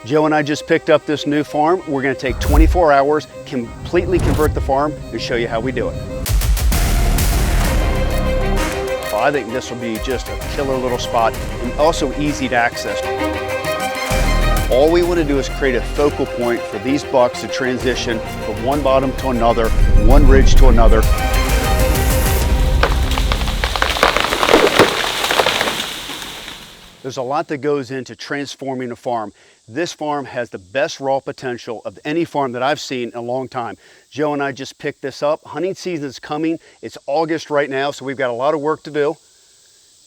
Joe and I just picked up this new farm. We're going to take 24 hours, completely convert the farm, and show you how we do it. Well, I think this will be just a killer little spot and also easy to access. All we want to do is create a focal point for these bucks to transition from one bottom to another, one ridge to another. There's a lot that goes into transforming a farm. This farm has the best raw potential of any farm that I've seen in a long time. Joe and I just picked this up. Hunting season's coming. It's August right now, so we've got a lot of work to do.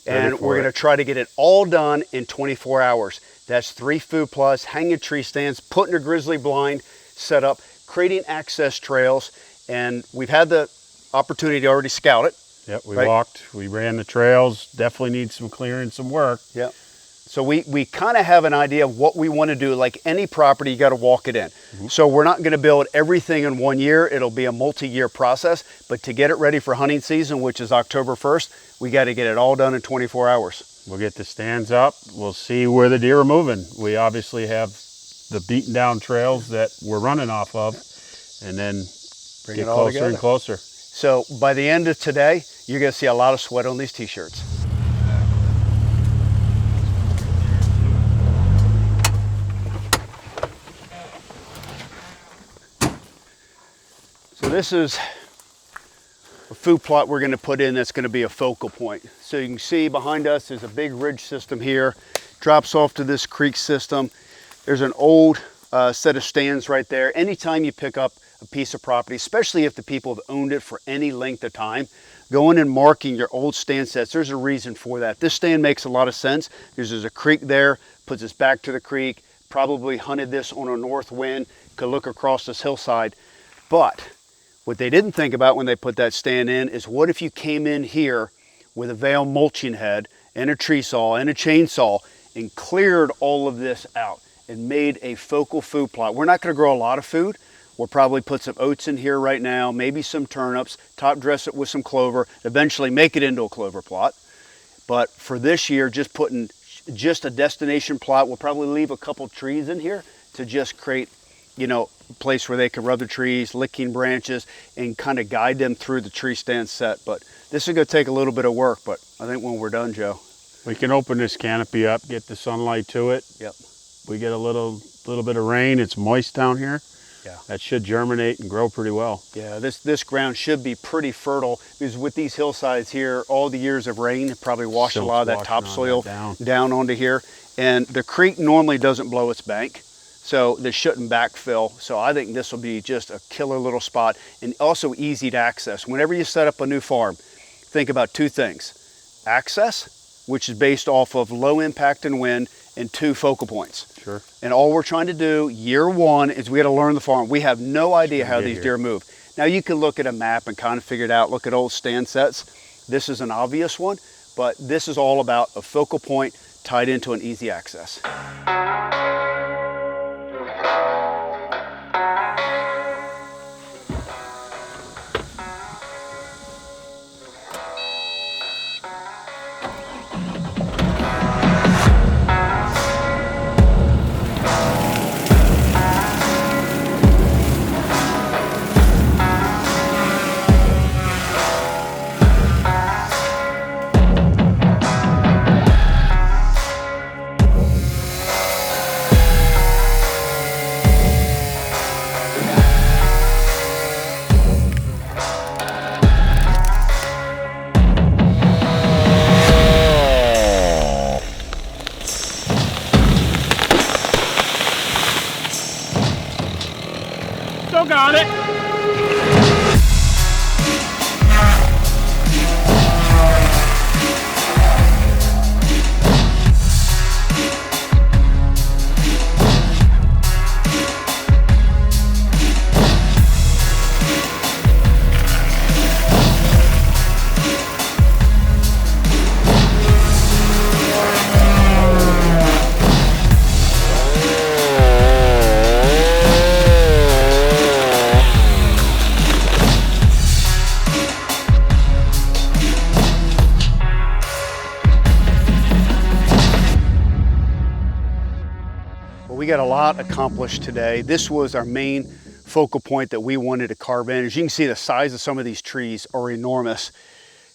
And we're gonna try to get it all done in 24 hours. That's 3 food plots, hanging tree stands, putting a grizzly blind set up, creating access trails, and we've had the opportunity to already scout it. Yep, we walked, we ran the trails, definitely need some clearing, some work. Yep. So we kind of have an idea of what we want to do. Like any property, you got to walk it in. So we're not going to build everything in 1 year. It'll be a multi-year process, but to get it ready for hunting season, which is October 1st, we got to get it all done in 24 hours. We'll get the stands up. We'll see where the deer are moving. We obviously have the beaten down trails that we're running off of, and then get closer and closer. So by the end of today, you're going to see a lot of sweat on these t-shirts. So this is a food plot we're going to put in that's going to be a focal point. So you can see behind us there's a big ridge system here, drops off to this creek system. There's an old set of stands right there. Anytime you pick up a piece of property, especially if the people have owned it for any length of time, going and marking your old stand sets, there's a reason for that. This stand makes a lot of sense. There's a creek there, puts us back to the creek, probably hunted this on a north wind, could look across this hillside. But what they didn't think about when they put that stand in is what if you came in here with a Vail mulching head and a tree saw and a chainsaw and cleared all of this out and made a focal food plot. We're not going to grow a lot of food. We'll probably put some oats in here right now, maybe some turnips, top dress it with some clover, eventually make it into a clover plot. But for this year, just putting just a destination plot, we'll probably leave a couple trees in here to just create, you know, a place where they can rub the trees, licking branches, and kind of guide them through the tree stand set. But this is going to take a little bit of work, but I think when we're done, Joe, we can open this canopy up, get the sunlight to it. Yep. We get a little bit of rain. It's moist down here. Yeah. That should germinate and grow pretty well. Yeah, this ground should be pretty fertile because with these hillsides here, all the years of rain have probably washed a lot of that topsoil down onto here. And the creek normally doesn't blow its bank, so this shouldn't backfill. So I think this will be just a killer little spot and also easy to access. Whenever you set up a new farm, think about 2 things. Access, which is based off of low impact and wind, and 2 focal points. Sure. And all we're trying to do year 1 is we got to learn the farm. We have no idea how these deer move. Now you can look at a map and kind of figure it out, look at old stand sets. This is an obvious one, but this is all about a focal point tied into an easy access. Still got it. lot accomplished today. This was our main focal point that we wanted to carve in. As you can see, the size of some of these trees are enormous.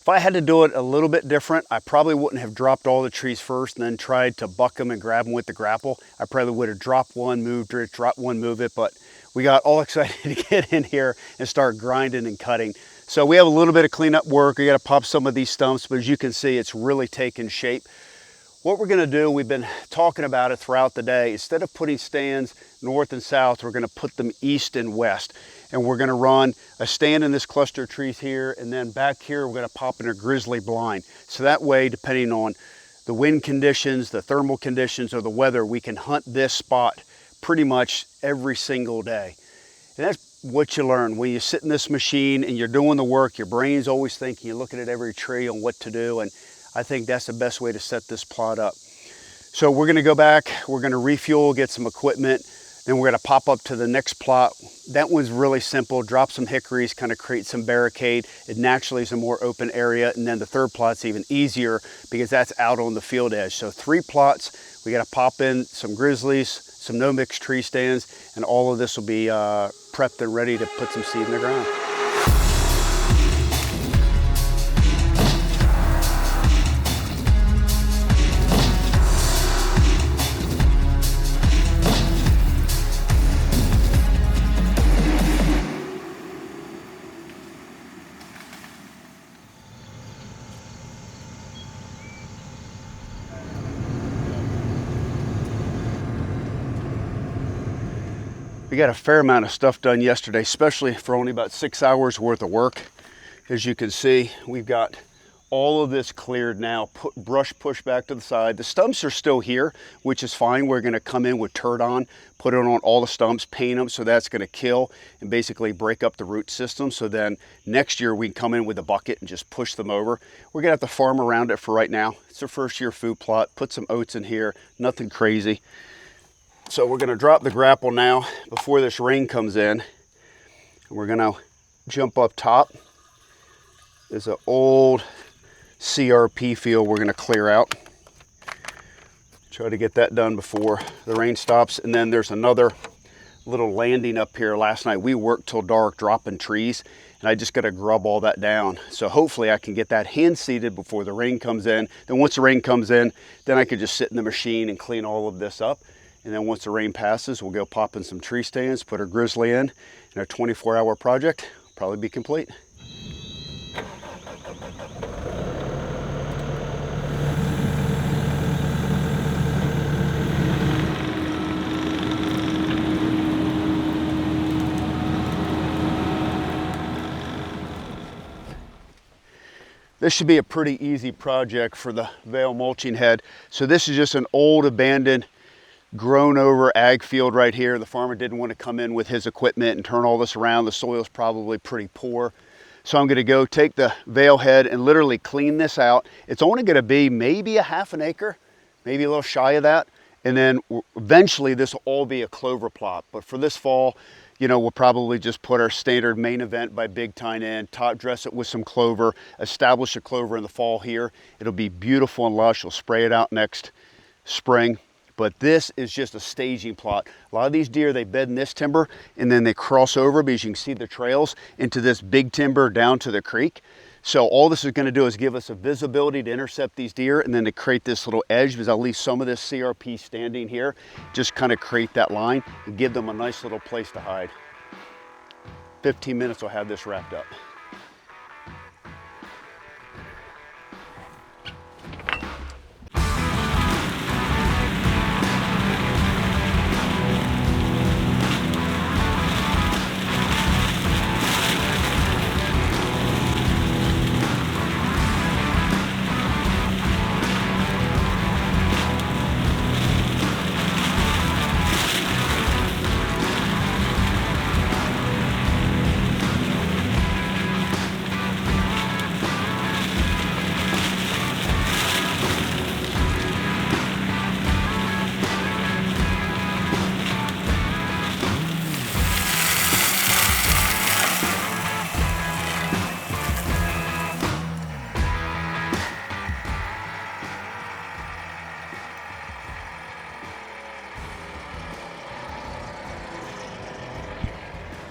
If I had to do it a little bit different, I probably wouldn't have dropped all the trees first and then tried to buck them and grab them with the grapple. I probably would have dropped one, moved it, dropped one, move it, but we got all excited to get in here and start grinding and cutting. So we have a little bit of cleanup work. We got to pop some of these stumps, but as you can see, it's really taken shape. What we're gonna do, we've been talking about it throughout the day, instead of putting stands north and south, we're gonna put them east and west. And we're gonna run a stand in this cluster of trees here, and then back here, we're gonna pop in a grizzly blind. So that way, depending on the wind conditions, the thermal conditions, or the weather, we can hunt this spot pretty much every single day. And that's what you learn. When you sit in this machine and you're doing the work, your brain's always thinking, you're looking at every tree on what to do, and I think that's the best way to set this plot up. So we're gonna go back, we're gonna refuel, get some equipment, then we're gonna pop up to the next plot. That one's really simple, drop some hickories, kind of create some barricade. It naturally is a more open area, and then the third plot's even easier because that's out on the field edge. So 3 plots, we gotta pop in some grizzlies, some no mix tree stands, and all of this will be prepped and ready to put some seed in the ground. We got a fair amount of stuff done yesterday, especially for only about 6 hours worth of work. As you can see, we've got all of this cleared now, brush pushed back to the side. The stumps are still here, which is fine. We're gonna come in with Turdon, put it on all the stumps, paint them, so that's gonna kill and basically break up the root system. So then next year we can come in with a bucket and just push them over. We're gonna have to farm around it for right now. It's a first year food plot, put some oats in here, nothing crazy. So we're gonna drop the grapple now before this rain comes in. We're gonna jump up top. There's an old CRP field we're gonna clear out. Try to get that done before the rain stops. And then there's another little landing up here. Last night we worked till dark dropping trees, and I just gotta grub all that down. So hopefully I can get that hand seeded before the rain comes in. Then once the rain comes in, then I could just sit in the machine and clean all of this up. And then once the rain passes, we'll go pop in some tree stands, put our grizzly in, and our 24-hour project will probably be complete. This should be a pretty easy project for the Vail mulching head. So this is just an old abandoned grown over ag field right here. The farmer didn't want to come in with his equipment and turn all this around. The soil's probably pretty poor. So I'm going to go take the Vail head and literally clean this out. It's only going to be maybe a half an acre, maybe a little shy of that. And then eventually this will all be a clover plot. But for this fall, you know, we'll probably just put our standard main event by Big Tine in, top dress it with some clover, establish a clover in the fall here. It'll be beautiful and lush. We'll spray it out next spring. But this is just a staging plot. A lot of these deer, they bed in this timber and then they cross over, because you can see the trails, into this big timber down to the creek. So all this is gonna do is give us a visibility to intercept these deer, and then to create this little edge, because I'll leave some of this CRP standing here, just kind of create that line and give them a nice little place to hide. 15 minutes will have this wrapped up.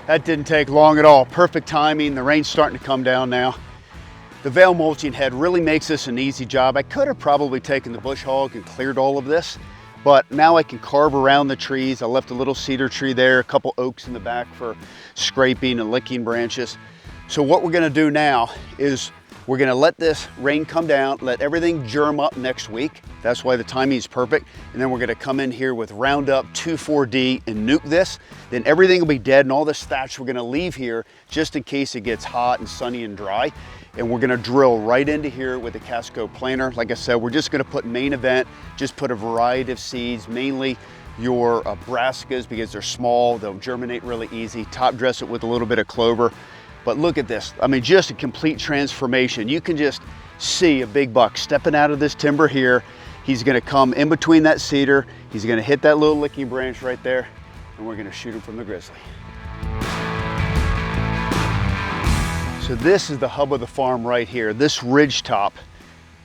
That didn't take long at all. Perfect timing. The rain's starting to come down now. The veil mulching head really makes this an easy job. I could have probably taken the bush hog and cleared all of this, but now I can carve around the trees. I left a little cedar tree there, a couple oaks in the back for scraping and licking branches. So what we're gonna do now is we're gonna let this rain come down, let everything germ up next week. That's why the timing is perfect. And then we're gonna come in here with Roundup 2,4-D and nuke this. Then everything will be dead, and all this thatch we're gonna leave here just in case it gets hot and sunny and dry. And we're gonna drill right into here with a Casco planter. Like I said, we're just gonna put main event, just put a variety of seeds, mainly your brassicas because they're small, they'll germinate really easy. Top dress it with a little bit of clover. But look at this, I mean, just a complete transformation. You can just see a big buck stepping out of this timber here. He's gonna come in between that cedar. He's gonna hit that little licking branch right there, and we're gonna shoot him from the grizzly. So this is the hub of the farm right here. This ridge top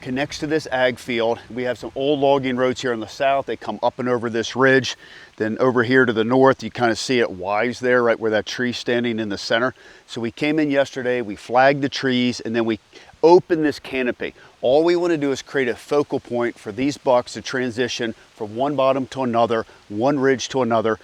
connects to this ag field. We have some old logging roads here on the south. They come up and over this ridge. Then over here to the north, you kind of see it wise there, right where that tree's standing in the center. So we came in yesterday, we flagged the trees, and then we opened this canopy. All we want to do is create a focal point for these bucks to transition from one bottom to another, one ridge to another.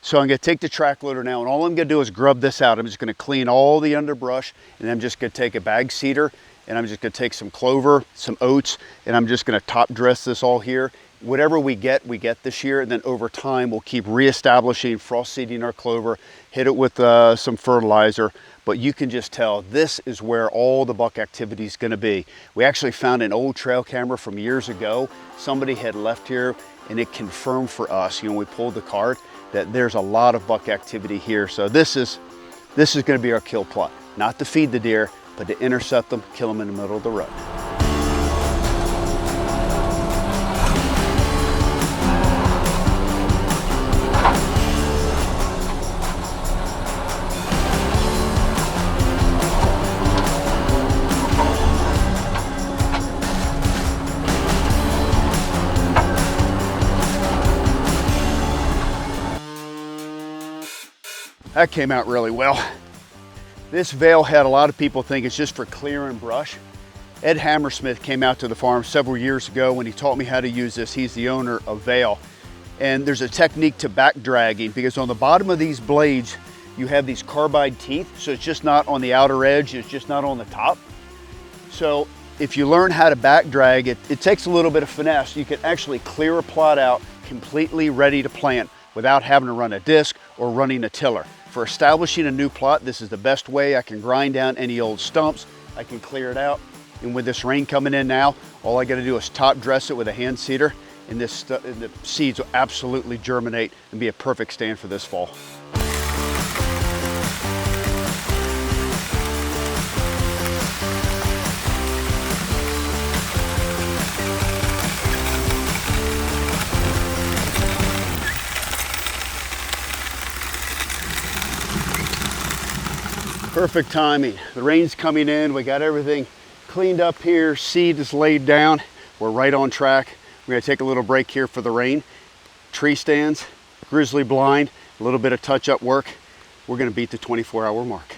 So I'm gonna take the track loader now, and all I'm gonna do is grub this out. I'm just gonna clean all the underbrush, and I'm just gonna take a bag cedar, and I'm just gonna take some clover, some oats, and I'm just gonna top dress this all here. Whatever we get this year, and then over time we'll keep reestablishing, frost seeding our clover, hit it with some fertilizer. But you can just tell this is where all the buck activity is gonna be. We actually found an old trail camera from years ago. Somebody had left here, and it confirmed for us, you know, we pulled the card, that there's a lot of buck activity here. So this is gonna be our kill plot. Not to feed the deer, but to intercept them, kill them in the middle of the road. That came out really well. This veil head, a lot of people think it's just for clearing brush. Ed Hammersmith came out to the farm several years ago when he taught me how to use this. He's the owner of Veil. And there's a technique to back dragging because on the bottom of these blades, you have these carbide teeth. So it's just not on the outer edge, it's just not on the top. So if you learn how to back drag, it takes a little bit of finesse. You can actually clear a plot out completely ready to plant without having to run a disc or running a tiller. For establishing a new plot, this is the best way. I can grind down any old stumps, I can clear it out. And with this rain coming in now, all I gotta do is top dress it with a hand seeder, and the seeds will absolutely germinate and be a perfect stand for this fall. Perfect timing. The rain's coming in. We got everything cleaned up here. Seed is laid down. We're right on track. We're gonna take a little break here for the rain. Tree stands, grizzly blind, a little bit of touch-up work. We're gonna beat the 24-hour mark.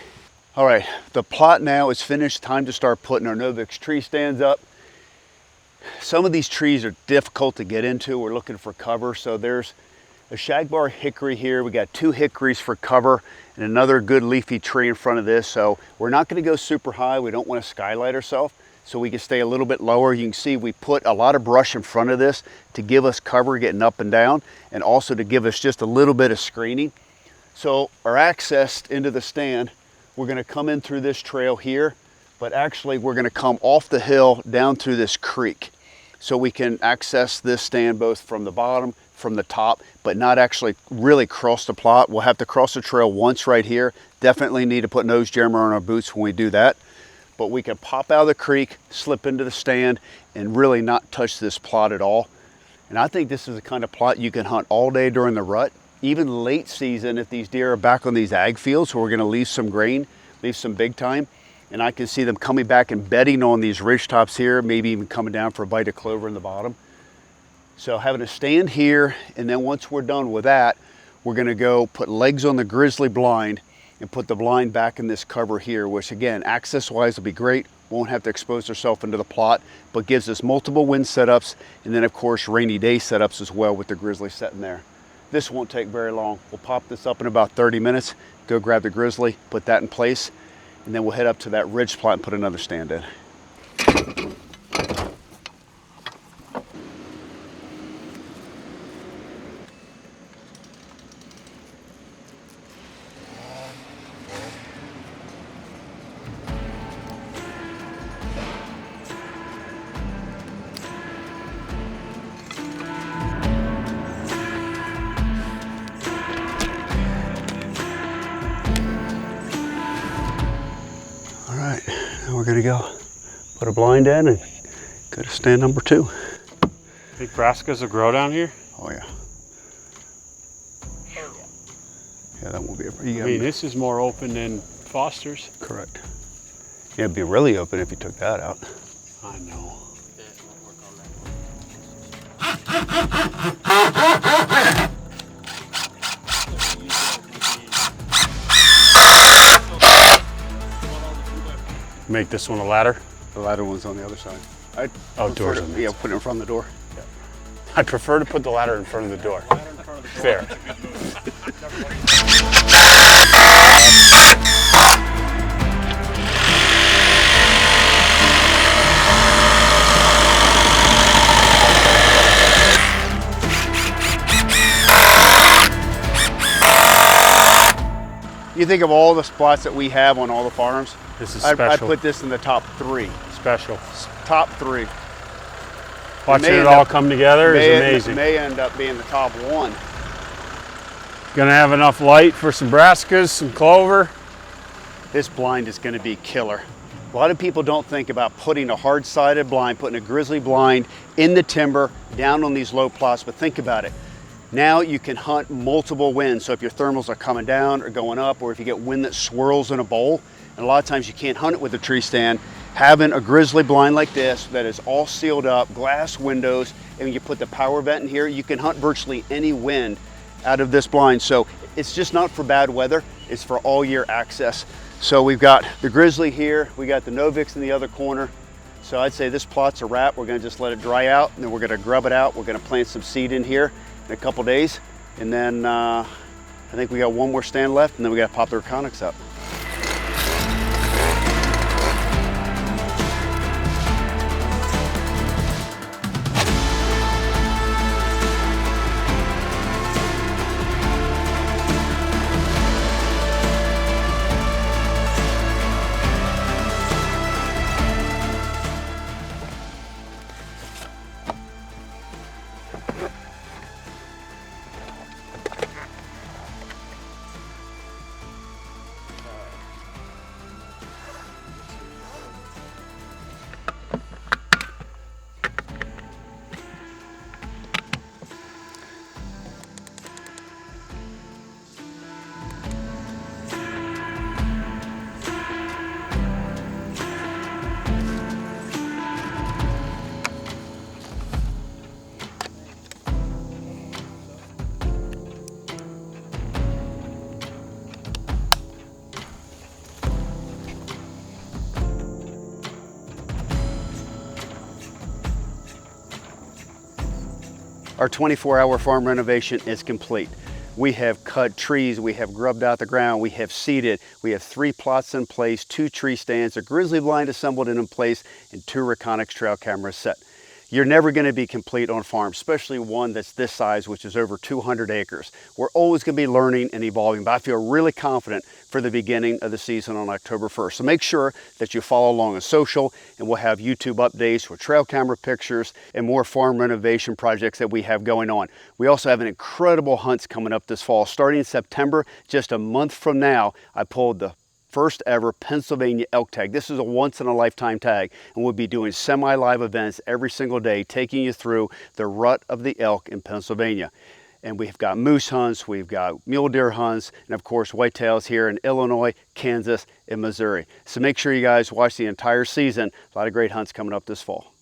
All right, the plot now is finished. Time to start putting our Novix tree stands up. Some of these trees are difficult to get into. We're looking for cover. So there's a shagbar hickory here. We got 2 hickories for cover and another good leafy tree in front of this. So we're not gonna go super high. We don't wanna skylight ourselves, so we can stay a little bit lower. You can see we put a lot of brush in front of this to give us cover getting up and down, and also to give us just a little bit of screening. So our access into the stand, we're gonna come in through this trail here, but actually we're gonna come off the hill down through this creek. So we can access this stand both from the bottom, from the top, but not actually really cross the plot. We'll have to cross the trail once right here. Definitely need to put nose jammer on our boots when we do that. But we can pop out of the creek, slip into the stand, and really not touch this plot at all. And I think this is the kind of plot you can hunt all day during the rut, even late season if these deer are back on these ag fields, so we're gonna leave some grain, leave some big time. And I can see them coming back and bedding on these ridge tops here, maybe even coming down for a bite of clover in the bottom. So having a stand here, and then once we're done with that, we're gonna go put legs on the grizzly blind, and put the blind back in this cover here, which again, access wise will be great. Won't have to expose ourselves into the plot, but gives us multiple wind setups, and then of course rainy day setups as well with the grizzly sitting there. This won't take very long. We'll pop this up in about 30 minutes, go grab the grizzly, put that in place, and then we'll head up to that ridge plot and put another stand in. All right, now we're gonna go put a blind in and go to stand number 2. Think brassicas will grow down here? Oh yeah. Yeah, that won't be a problem. I mean, this is more open than Foster's. Correct. Yeah, it'd be really open if you took that out. I know. Make this one a ladder? The ladder one's on the other side. Doors on the Yeah, put it in front of the door. Yeah. I prefer to put the ladder in front of the door. Fair. You think of all the spots that we have on all the farms, This is I'd special. put this in the top 3. Special. Top 3. Watching it all come together is amazing. May end up being the top 1. Gonna have enough light for some brassicas, some clover. This blind is going to be killer. A lot of people don't think about putting a hard-sided blind, putting a grizzly blind in the timber down on these low plots, but think about it. Now you can hunt multiple winds. So if your thermals are coming down or going up, or if you get wind that swirls in a bowl, and a lot of times you can't hunt it with a tree stand, having a grizzly blind like this that is all sealed up, glass windows, and you put the power vent in here, you can hunt virtually any wind out of this blind. So it's just not for bad weather, it's for all year access. So we've got the grizzly here, we got the Novix in the other corner. So I'd say this plot's a wrap. We're gonna just let it dry out, and then we're gonna grub it out. We're gonna plant some seed in here in a couple days. And then I think we got one more stand left, and then we gotta pop the Reconyx up. Our 24-hour farm renovation is complete. We have cut trees, we have grubbed out the ground, we have seeded, we have 3 plots in place, 2 tree stands, a grizzly blind assembled and in place, and 2 Reconyx trail cameras set. You're never going to be complete on farm, especially one that's this size, which is over 200 acres. We're always going to be learning and evolving, but I feel really confident for the beginning of the season on October 1st. So make sure that you follow along on social, and we'll have YouTube updates with trail camera pictures and more farm renovation projects that we have going on. We also have an incredible hunts coming up this fall. Starting in September, just a month from now, I pulled the first ever Pennsylvania elk tag. This is a once in a lifetime tag, and we'll be doing semi-live events every single day, taking you through the rut of the elk in Pennsylvania. And we've got moose hunts, we've got mule deer hunts, and of course whitetails here in Illinois, Kansas, and Missouri. So make sure you guys watch the entire season. A lot of great hunts coming up this fall.